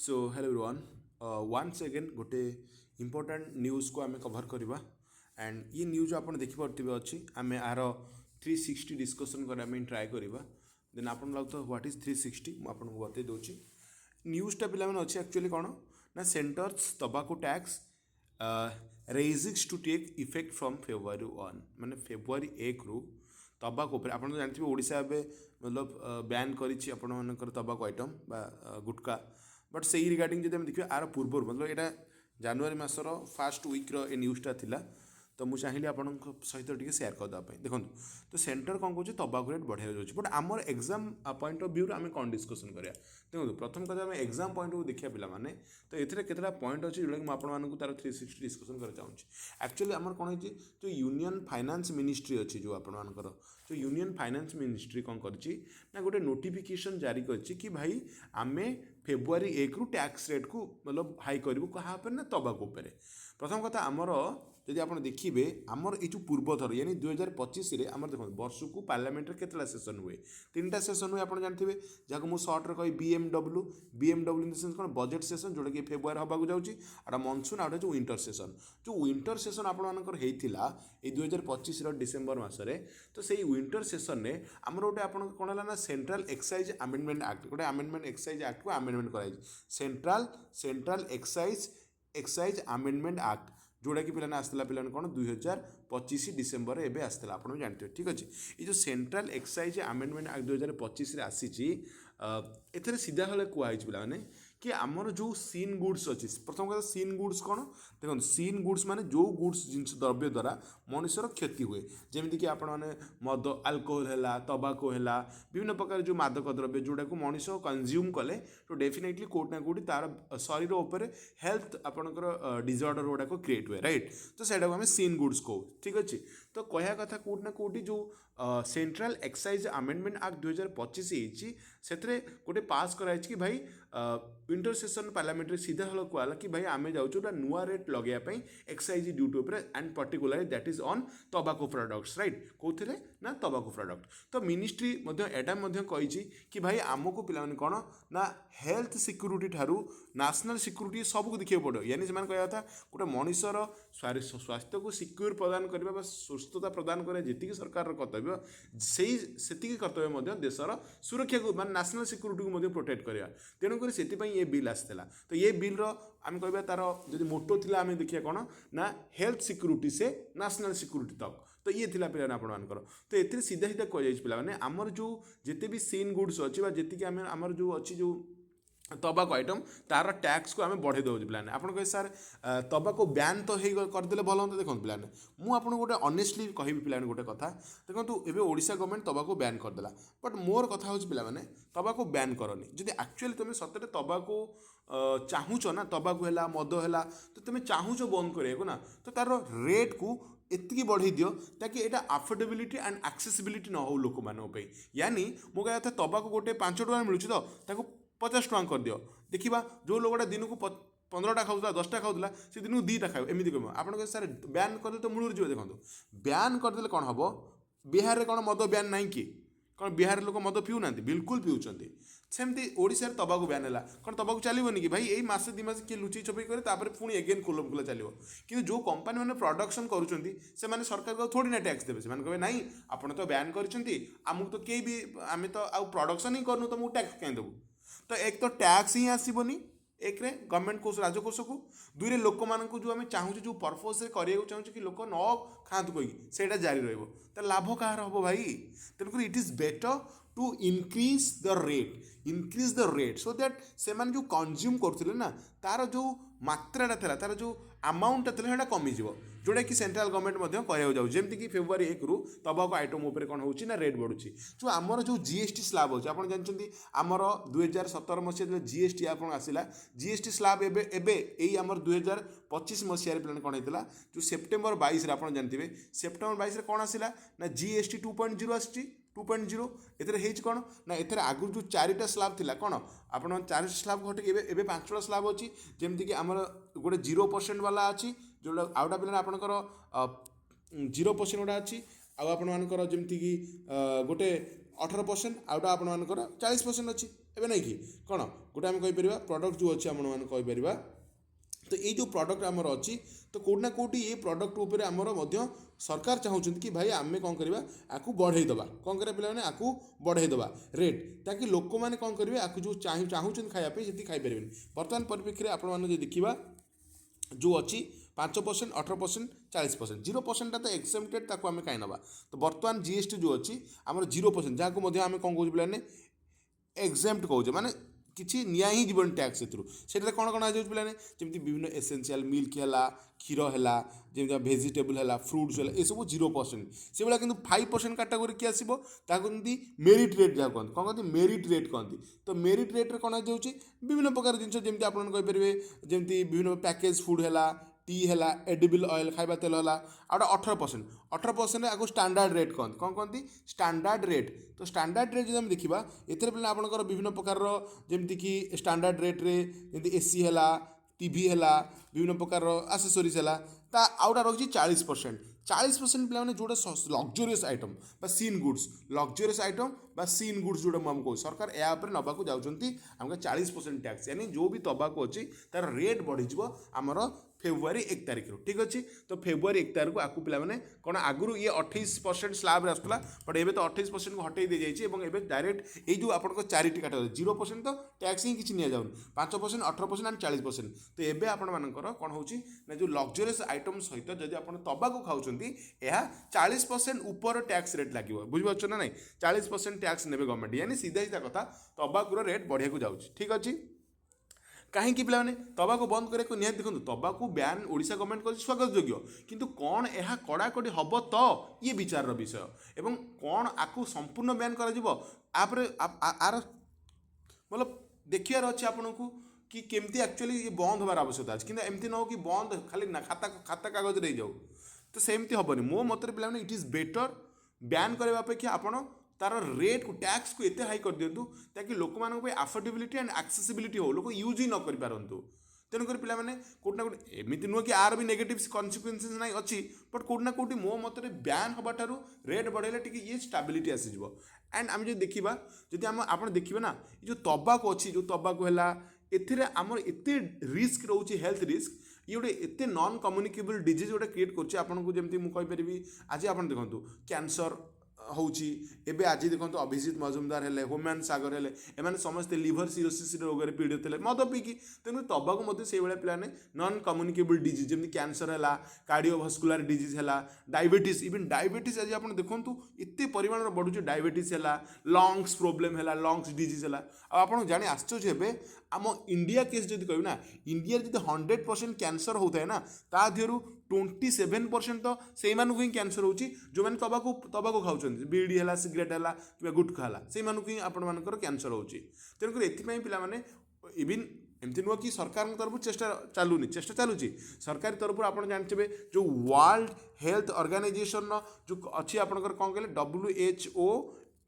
So hello everyone once again गोटे important news को आम कभर करवा एंड ये न्यूज आप देखिपे अच्छी आम यार 360 डिस्कसन करने ट्राए करवा देन आप लगता व्हाट इज 360 मुझे बतई दूसरी न्यूज़टा पे अच्छे एक्चुअली कौन ना सेंटर्स टबाको टैक्स रेजिक्स to take effect from February 1 माने फेब्रुआरी 1 रु तबाको आप जानते ओडिशा मतलब बैन कर तबाको आइटम गुटका बट से रिगार्डिंग जब देखिए आर पूर्व मतलब यहाँ जानुरी मसर फास्ट वीक्र ए न्यूज़टा थिला तो मुझे चाहिए आप सहित टे सेयार करदेप देखो तो सेंटर कौन कौन तबाकू रेट बढ़ाई जाऊँगी बट आमर एक्जाम पॉइंट ऑफ व्यू आम कौन डिस्कसन करा देखो प्रथम कथा आम एक्जाम पॉइंट ऑफ देखा पे तो ये केतटा पॉइंट अच्छे जोटा कि मुझे तार 360 डिस्कसन कर चाहूँगी एक्चुअली आमर कौन है जो यूनियन फाइनेंस मिनिस्ट्री अच्छी जो आपर जो यूनियन फाइनेंस मिनिस्ट्री कौन कर गोटे नोटिफिकेशन जारी कर भाई आम फेब्रुआरी 1 रु टैक्स रेट को मतलब हाई करूँ क्या ना तबाकू प्रथम कथा आमर जदि आप देखिए आमर ये पूर्व थर यानी 2025 आम देखो वर्ष को पार्लियामेंट केतला सेसन हुए 3टा सेसन हुए आप जानते जहाँ मुझे सर्ट्रे कही बीएमडब्ल्यू इन द सेंस कौन बजेट सेसन जोटा कि फेब्रुआरी होगा जाऊँगी आटा मनसून आटा जो विंटर सेसन जो विंटर सेसन आपर ये 2025 डिसेम्बर मसरे तो से विंटर सेसन में आमर गोटे आप कौन है ना सेंट्रल एक्साइज आमेंडमेंट एक्ट गोटे आमेंडमेंट एक्साइज एक्ट को आमेंडमेंट कर सेंट्रल एक्साइज आमेंडमेंट एक्ट जोड़ा कि पिलाने आसला पिलाने कौन 2025 डिसेम्बर एवं आसला आप जानते ठीक अच्छे ये जो सेंट्रल एक्साइज आमेंडमेंट एक्ट 2025 आसी एथेर सीधा हले कहई पिलाने कि आमर जो सीन गुड्स अच्छी प्रथम कथा सीन गुड्स कौन देखो सीन गुड्स माने जो गुड्स जिनस द्रव्य द्वारा मनुष्यर क्षति हुए जमीक कि आपण मैंने मद आल्कोहल है तबाको है विभिन्न प्रकार जो मादक द्रव्य जोटा को मनीष कन्ज्यूम कले तो डेफिनेटली कोटना कोटी तार शरीर उपर हेल्थ आपंकर डिजर्डर गुड़ाक क्रिएट हुए राइट तो सैटा को आम सीन गुड्स कहू ठीक अच्छे तो कह कथा कोटना कोटी जो सेंट्रल एक्साइज आमेंडमेंट एक्ट 2025 से गोटे पास कराई कि भाई विंटर सेसन पार्लियामेंट सीधा हल कहला कि भाई आम जाऊँ गोटे नुआ रेट लगेवाई एक्साइज ड्यूटी उपर and particular that is on टबाको products right कौन ना टबाको प्रोडक्ट तो मिनिस्ट्री एटा कही कि भाई आमको पिलाने कौन ना हेल्थ सिक्यूरीटी ठारू नेशनल सिक्यूरीटी सबको देखा पड़ो यानी से कह था गोटे मनुष्यर स्वास्थ्य को सिक्यूर प्रदान करने सुस्थता प्रदान करें जी सरकार कर्तव्य से कर्तव्य देशर सुरक्षा को मान नेशनल सिक्यूरीटी को प्रोटेक्ट करवा तेणुक से ये बिल आसाला तो ये बिल आम कह तार जो मोटो थी आम देखिए कौन ना हेल्थ सिक्यूरीटी से नेशनल सिक्यूरीटी तक तो ये थिला पिलाने आपणकर तो ये सीधा सीधा कह पाने आमर जो जिते भी सीन गुड्स अच्छी जी आमर जो अच्छी जो तबाको आइटम तार टैक्स को आम बढ़े दे पाने आप कहे सार तबाको बैन तो करदे भल हम देखो पाने मुझे गोटे अनेस्टली कह पाने गोटे कथा देखो एवं ओडिशा गवर्नमेंट तबाको बैन करदेला बट मोर कथा हूँ पाने तबाको बैन करनी जब एक्चुअली तुम सतरे तबाको चाहूच ना तबाकू है मद है तो तुम चाहूच बंद करा ना तो तार रेट को एति बढ़ई दियो ताकि एटा अफोर्डेबिलिटी एंड एक्सेसिबिलिटी न हो लोक मानी यानी मो कह तबाकू गोटे 5 टଙ୍କା मिलूँ तो 50 टଙ୍କା कर दियो देखा जो लोगटा दिन को 15टा खाऊला 10टा खाऊला से दिन को 2टा खाए एमती कह आप सर बैन करदे तो मूल जी देखो बैन करदे कौन हम बिहार में कौन मद बैन ना कि कौन बिहार लोक मद पीऊना बिल्कुल पीऊँच सेमती ओडिशा तबाकू बैन है कौन तबाकू चलनी कि भाई यही मसे 2 मास किए लुचई छपई करे पुणी एगेन खोल खोला चलो कि जो कंपनी मैंने प्रोडक्शन करुँच सरकार को थोड़ी ना टैक्स देवे से कहे ना आपड़ तो बैन करमको तो कई भी आम तो आउ प्रोडक्शन ही करूँ तो मुझे टैक्स कहीं देवु तो एक तो टैक्स ही आसबनी एक रे गवर्नमेंट कोष राजकोष को 2 रे लोक मानक जो आम चाहूँ जो पर्पस से करा चाहूँ कि लोक न खातु कहीटा जारी रहा लाभ कह हम भाई तेणुक it is better to increase the rate so that से जो कंज्यूम करते ना तार जो मात्राटा था तार जो अमाउंटा था कमिज जोटा कि सेंट्रल गवर्नमेंट कहूँ जमीक कि फेब्रुआरी 1 रु तबाको आइटम उपर कौन हो रेट बढ़ुची जो आमर जो जीएसटी स्लाब अच्छे आप जानते आमर 2017 मसीहा जीएसटी आप आसला जीएसटी स्लाब एवं आमर 2025 मसीह प्लान कौन होता जो सेप्टेम्बर 22 आप जानते सेप्टेम्बर 22 कौन आसला ना जीएसटी 2.0 आसी 2.0 एथेर कौन ना एथेर आगु जो 4टा स्लाब थिला कौन आप 4 स्लाब घटे एवं 5टा स्लाब अच्छी जमीक कि आमर गोटे 0% वाला अच्छी जो आउटा पे आपंकर 0% गोटा अच्छी आउ आपर जमीक कि गोटे 18% आउटा आपर 40% अच्छी ଏବେ ନାଇଁ कि कौन गोटे आम कहीपर प्रडक्ट जो अच्छे आम कहीपर तो ये जो प्रडक्ट आमर अच्छी तो कौटना कौटी ये प्रडक्ट उपर आमर सरकार चाहूँ कि भाई आम कौन करवा आपको बढ़ईदे कौन करा पे आपको बढ़ईदे रेट ताकि लोक मैंने कौन करेंगे आपको जो चाहूँ खायापी से खाईपर बर्तमान परिप्रेक्षी में आपण मैंने देखा जो अच्छी 5%, 18%, 40%, 0% तो एक्सेप्टेड ताको आम कहीं ना तो बर्तमान जीएसटी जो अच्छी आम 0% जहाँ को आम कौन कौन पे एक्जेम्प्ट कौचे माने किसी निया ही जीवन टैक्स से कौन कौन आज पे जमी विभिन्न एसेंशियल मिल्क है क्षीर है जमी भेजिटेबल है फ्रुट्स है ये सब 0% से भाया कि 5% कैटेगोरी किए आसो कहते मेरिट रेट जहाँ कहते कौन कहते मेरिट रेट कहते तो मेरिट रेट कौन जाऊँगी विभिन्न प्रकार जिन जमी आप कहींपे जमी विभिन्न पैकेज फुड है टी है एडिबल ऑयल खाଇବା तेल है आउट 18% आपको स्टैंडर्ड रेट कहते कौन कहती स्टैंडर्ड रेट तो स्टैंडर्ड रेट जब देखा ये पे आपंकर विभिन्न प्रकार जमीक स्टैंडर्ड रेट रे जमी एसी है टीवी है विभिन्न प्रकार आसेसरीज है आउटा रही 40% 40% पे जोटा luxurious item sin goods luxurious item sin goods जोटा मुझे कहूँ सरकार यापर नवाक जाऊँगी आमको 40% टैक्स यानी जो भी तबाकू अच्छी तार रेट बढ़ीज आमर फेब्रुआरी 1 तारिख ठीक अच्छे तो फेब्रुआरी 1 तारिख आपको पे कौन आगु ये 28% स्लाब आसूला बट एवं तो 28% को हटई दी जाइए डायरेक्ट ये जो आप चारिटी कैटेगरी 0% तो टैक्स ही किसी नहीं 5%, 18% एंड 40% तो ये आपर कौन हो जो लग्जरीयस आइटम सहित जब आप तबाकू खाऊँ यह 40% ऊपर टैक्स रेट लगे बुझीपार ना नहीं 40% टैक्स ने गवर्नमेंट यानी सीधा सीधा कथा तबाकूर रेट बढ़िया जाऊँगी ठीक अच्छे कहीं पे तबाकू बंद करने निहत देखो तबाकू ब्यान ओडिशा गवर्नमेंट कर स्वागत योग्य किंतु कौन यह कड़ाकड़ी हम तो ये विचार विषय एवं कौन आपको संपूर्ण ब्यान कर आर मतलब देखार अच्छे आपन को कि केमती एक्चुअली ये बंद हमार आवश्यकता अच्छे कि एमती न हो कि बंद खाली ना खाता खाता कागज रही जाऊ तो सेमती हेनी मो मत पे इट इज बेटर ब्यान करने अपेक्षा आपड़ तार रेट को टैक्स को एते हाई कर दिंतु ताकि लोक मान अफोर्डेबिलिटी एंड एक्सेसिबिलिटी हो लोक यूज ही न करूँ तेणुकर पे कौटना कौटी एमती नुह कि आर भी नेगेटिव कन्सिक्वेन्सेस ना अच्छी बट कौटना कौटी मो मत ब्यान हवा ठार रेट बढ़ेगा टी ये स्टाबिलिटी आसीज एंड आम जो देखा जब आम आप देखिए ना जो तबाकू अच्छी जो तबाकू है एमर एत रिस्क रोचे हेल्थ रिस्क ये गोटे एत नॉन कम्युनिकेबल डिजीज गोटे क्रिएट करमको जमी मुझे आज आप देखो कैंसर होची एबे आज देखो अभिजीत मजुमदार है होम्यान सागर है एम समस्ते लिभर सिरोसिस रोग पीड़ित थे मद पीकी तेणु तबाकू से भाया पे नॉन कम्युनिकेबल डिजीज जमी कैंसर है कार्डियोभास्कुलर डिजीज है डायबिटीज इवन डायबिटीज आज आप देखो एत परिमाण बढ़ुचे डायबिटीज है लंग्स प्रोब्लेम है लंग्स डिजीज है आप जाने आश्चर्य हे आम इंडिया केस जब कह ना इंडिया जो 100% कैंसर होता है ना ता देहरु 27% तो से ही कैंसर हो जो मैंने तबाकू तबाकू खाऊँ बीड़ी है सिगरेट है कि गुटखा है से ही आपर कैंसर हो तेणुकर एपाई पे इवन एमती नुह कि सरकार तरफ चेष्टा चलुची सरकारी तरफ आप जानते जो वर्ल्ड हेल्थ ऑर्गेनाइजेशन जो अच्छी आपंकर कौन कहले WHO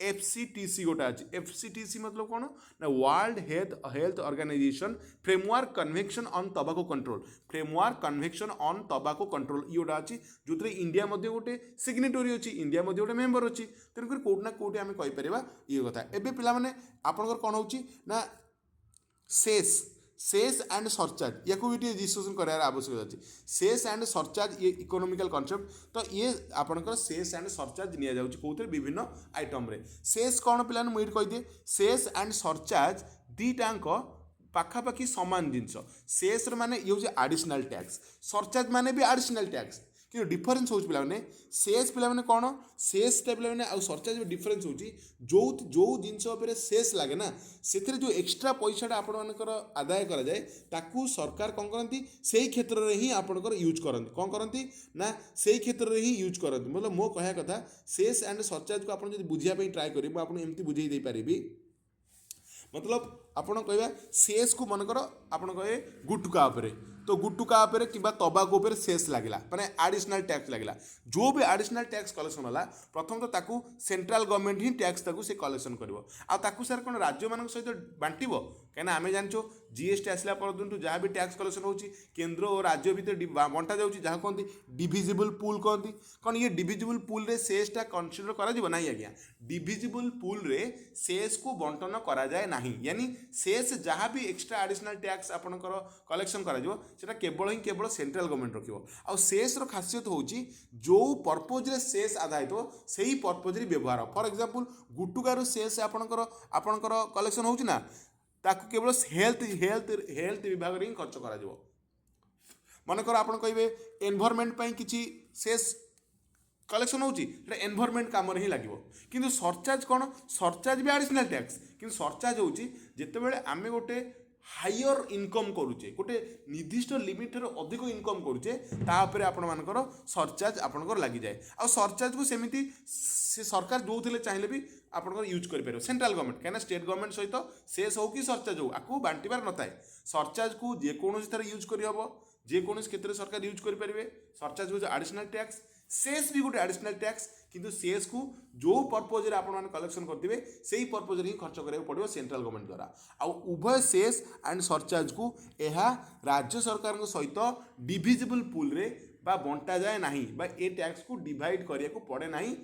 FCTC गोटा अच्छी FCTC मतलब कौन ना world health organisation framework convention on tobacco control framework convention on tobacco control ये गोटा अच्छी जो इंडिया गोटे सिग्नेटरी अच्छी इंडिया गोटे मेम्बर अच्छी तेणुकर कौटना कौटी आम कहीपर ये कथा एवं पे आपंकर कौन हो सेस एंड सरचार्ज या भी डिस्कसन करार आवश्यकता अच्छी सेस एंड सरचार्ज ये इकोनॉमिकल कॉन्सेप्ट तो ये आपंकर सेस एंड सरचार्ज नि जाऊँगी कौन विभिन्न आइटम रे सेस कौन पे मुझे कहीदिए सेस एंड सरचार्ज दीटाक पाखापाखि सामान जिनस सेस माने ये हूँ आडिशनल टैक्स सरचार्ज माने भी आडिशनल टैक्स कि डिफरेन्स हो पे सेस पे कौन सेस पे आउ सरचार्ज डिफरेन्स हो जो जिनस सेस लगे ना से जो एक्सट्रा पैसाटा आपर आदाय कराए ताकू सरकार कौन करती से क्षेत्र में ही आपंकर यूज करती कौन करती ना से क्षेत्र में ही यूज करती मतलब मो कह कथा सेस एंड सरचार्ज को आप बुझापी ट्राए करें मुझे एमती बुझे पारि मतलब आपड़ कह सेस को मनकर आप कहे गुटुका तो गुटुका कि तबाकू सेस लगे माने आडिशनल टैक्स लगे जो भी आडिशनल टैक्स कलेक्शन है प्रथम तो ताकू सेंट्रल गवर्नमेंट ही टैक्स ताकू से कलेक्शन कर सर कौन राज्य मान सहित बांटव कहीं आम जानू जीएसटी आसला पर जहाँ भी टैक्स कलेक्शन होची केंद्र और राज्य भितर बंटा जाऊँगी जहाँ कहते डिविजिबल पूल कहती कौन ये डिविजिबल पूल रे सेसटा कनसीडर करा नहीं आज्ञा डिविजिबल पूल रे सेस को बंटन करा जाए नहीं यानी सेस जहाँ भी एक्स्ट्रा एडिशनल टैक्स आपनकर कलेक्शन करा केवल ही केवल सेंट्रल गवर्नमेंट रखियो आ सेस रो खासियत होची जो पर्पज रे सेस आदाय तो सही पर्पज रे व्यवहार फॉर एग्जांपल गुटुकार सेस आपनकर कलेक्शन होची ना ताकू केवल हेल्थ हेल्थ हेल्थ विभाग रे खर्च करा जिवो मनकर आपन कहिबे एनवायरनमेंट पई किछि सेस कलेक्शन होची एनवायरनमेंट काम ही लगे किंतु सरचार्ज कौन सरचार्ज भी एडिशनल टैक्स किंतु सरचार्ज होची जेतेबेले आमे गोटे हायर इनकम करुचे गोटे निर्दिष्ट लिमिट अधिक इनकम करुचे तापर आपण मानकर सरचार्ज आपनकर लगी जाए आ सरचार्ज को सेमिति से सरकार जो थिले चाहिले भी आपनकर यूज करि पारो सेंट्रल गवर्नमेंट कहना स्टेट गवर्नमेंट सहित शेष हो कि सरचार्ज हो आपको बांटिबार नथाए सरचार्ज को जे कोनोसी तरह यूज करि हबो जे कोनोसी क्षेत्र सरकार यूज करि परिबे सरचार्ज हो एडिशनल टैक्स सेस भी गोटे एडिशनल टैक्स किंतु सेस को जो पर्पज रे आपण कलेक्शन करथिबे सेही पर्पज रे ही खर्च करियो पड़ियो सेंट्रल गवर्नमेंट द्वारा आ उभय सेस एंड सरचार्ज को एहा राज्य सरकार सहित डिविजिबल पूल रे बा बंटा जाए नहीं बा ए टैक्स को डिवाइड करिया को पड़े नहीं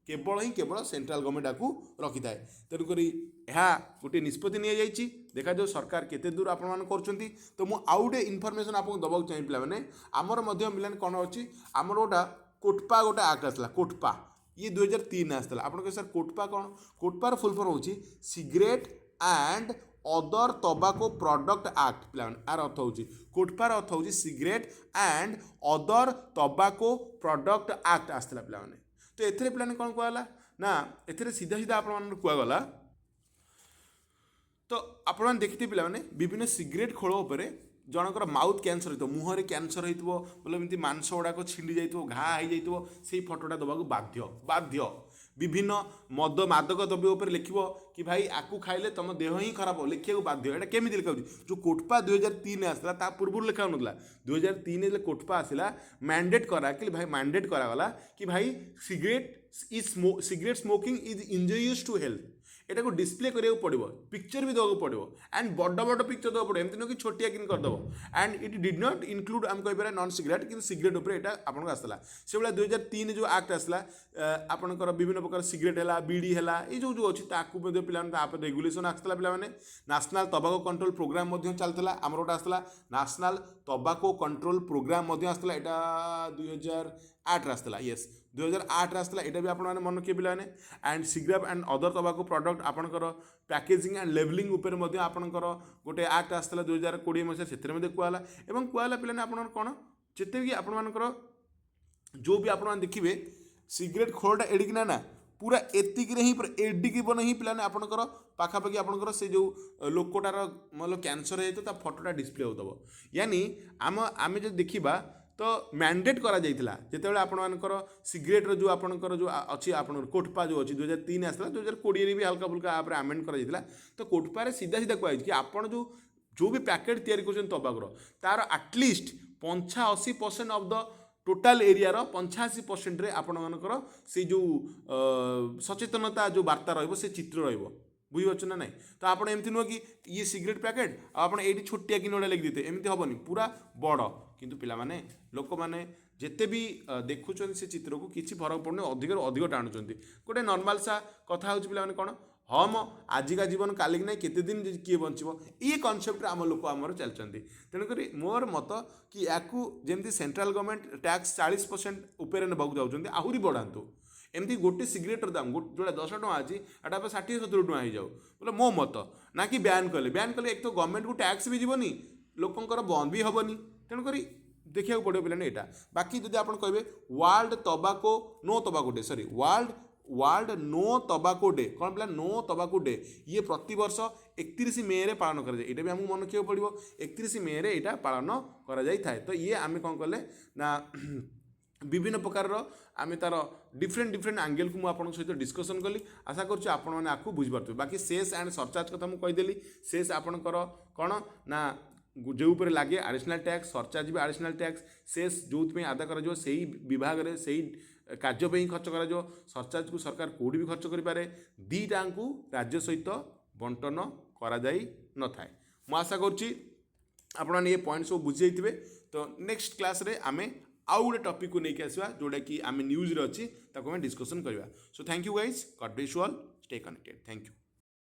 केवल ही केवल सेंट्रल गवर्नमेंट आपको रखि थाए तेणुक गोटे निष्पत्ति नि जाइछि देखा जो सरकार केते दूर आपण मान करछंती तो मु आउटे इनफॉरमेशन आपको दबाक चाहिए पिला माने हमर मध्य मिलन कोन अछि हमर गोटा कोटपा गोटे आक्ट आसला कोटपा ये 2003 आसला आपण के सर कोटपा कौन कोटपार फुल फॉर्म होची cigarette and other tobacco product act प्लान आर अर्थ होची कोटपार अर्थ होची cigarette and other tobacco product act आसला पिला माने तो एथरे प्लान कौन कहला ना एथरे सीधा सीधा आपण मान कुआ गला तो आपण देखिते पिला माने विभिन्न सिगरेट खोल उपरे जनकर माउथ कैंसर हो मुहर कैंसर हो बोले एमती मांस गुड़ाक छिंडी जाइए घा हो जाइए से फोटोटा देवाक बाध्य बाध्य विभिन्न मद मादक द्रव्य उपर लिख कि भाई आकु खाइले तुम देह ही खराब हो लिखा बाध्य यहाँ केमी लिखा जो कोटपा 2003 आसला ता पूर्व लिखा ना 2003 कोटपा आसला मैंडेट करा कि भाई मैंडेट करागला कि भाई cigarette smoking is injurious to health एटा को डिस्प्ले करिया पड़ो पिक्चर भी देवा पड़ो एंड बड़ बड़ पिक्चर देवा पड़ो एमती नुह कि छोटिया किन करदेव and it did not include आम कहीपर नॉन सिगरेट कि सिगरेट उपर यहाँ आपको आसला से भाई 2003 जो एक्ट आसला आपंकर विभिन्न प्रकार सिगरेट है बीड़ी है ये जो अच्छी पे रेगुलेसन आसला पे नेशनल टोबैको कंट्रोल प्रोग्राम चलता आमर गोटे आसला नेशनल टोबैको कंट्रोल प्रोग्राम आसला यहाँ 2008 आसला येस 2008 आसला यहाँ भी आपने मन रखिए पिलाने and cigarette and other tobacco product आपंकर पैकेजिंग एंड लेवलिंग उपर आपंकर गोटे एक्ट आसला 2020 मसीहा से कहला एवं कहला पिलाने आप कौन जिते भी आपर जो भी आप देखिए सिगरेट खोलटा एडिकिना ना पूरा एतिक ही एडिकी बन ही पिलाने आपंकर पाखापाखि आपंकर से जो लोकटार मतलब कैंसर है फोटोटा डिस्प्ले होता यानी आम जो देखा तो मैंडेट करा जाइथिला जेतेबेले आपनकर सिगरेट जो आपनकर जो अच्छी आपन कोटपा जो अच्छी 2003 आसला 2020 भी हल्का फुल्का आप आमेंड करा जाइथिला तो कोटपा सीधा सीधा कहै कि आपन जो भी पैकेट तैयारी करछन तबाकर तार at least 85% of the total area रो 85% रे आपण मानकर से जो सचेतनता जो वार्ता रहइबो से चित्र रहइबो बुझीपार ना ना तो आपड़ एमती नुह कि ये सिगरेट पैकेट आप ये छोटिया कि गोटे लिखि देते एमती हेनी पूरा बड़ किंतु पिला माने लोक माने जिते भी देखुं से चित्र को किसी फरक पड़े अधिक अधिक टाणुंट गोटे नॉर्मल सा कथा हो पे कौन हम आजिका जीवन कालिक ना केते दिन किए बचो ये कनसेप्ट आम लोक आमर चलती तेणुक मोर मत कि या जमी सेंट्रल गवर्नमेंट टैक्स 40% उपर नेबाक जाऊँच आहरी बढ़ातु एमती गोटे सिगरेटर दाम जोड़ा 10 टଙ୍କା अच्छी एटा 60-70 टଙ୍କା हो जाऊ बोले मो मत ना कि बैन कले एक तो गवर्नमेंट को टैक्स भी जीवनी लोकंर बंद भी हेनी तेणुक देखा पड़ो पे यहाँ बाकी जब आप कहे world tobacco no tobacco day sorry world no tobacco day कौन पे नो टोबैको डे ये प्रति वर्ष 31 मे रे पालन करा जाए भी आमको मन रखा पड़ो 31 मे रे यहाँ पालन करा जाई थाए तो ये आम कौन कले ना विभिन्न प्रकार आम तार डिफरेंट एंगल को मुझे सहित डिस्कसन कली आशा करुँच आपको बुझीपारे बाकी सेस एंड सरचार्ज कथा मुझे कहीदेली सेस आपणकर कौन ना जो ऊपर लगे एडिशनल टैक्स सरचार्ज भी एडिशनल टैक्स सेस जो आदाय कर विभाग में से कार्य ही खर्च कर सरचार्ज को सरकार कौटी भी खर्च करें दीटा को राज्य सहित बंटन करा जाई न थाए ମୁଁ आशा करुच्ची आपने ये पॉइंट सब बुझे तो नेक्स्ट क्लास रे आमे आउ गोटे टॉपिक को लेके आसवा जोटा कि आम न्यूज रे अच्छी ताको डिस्कसन करवा so thank you guys God bless you all stay connected thank you.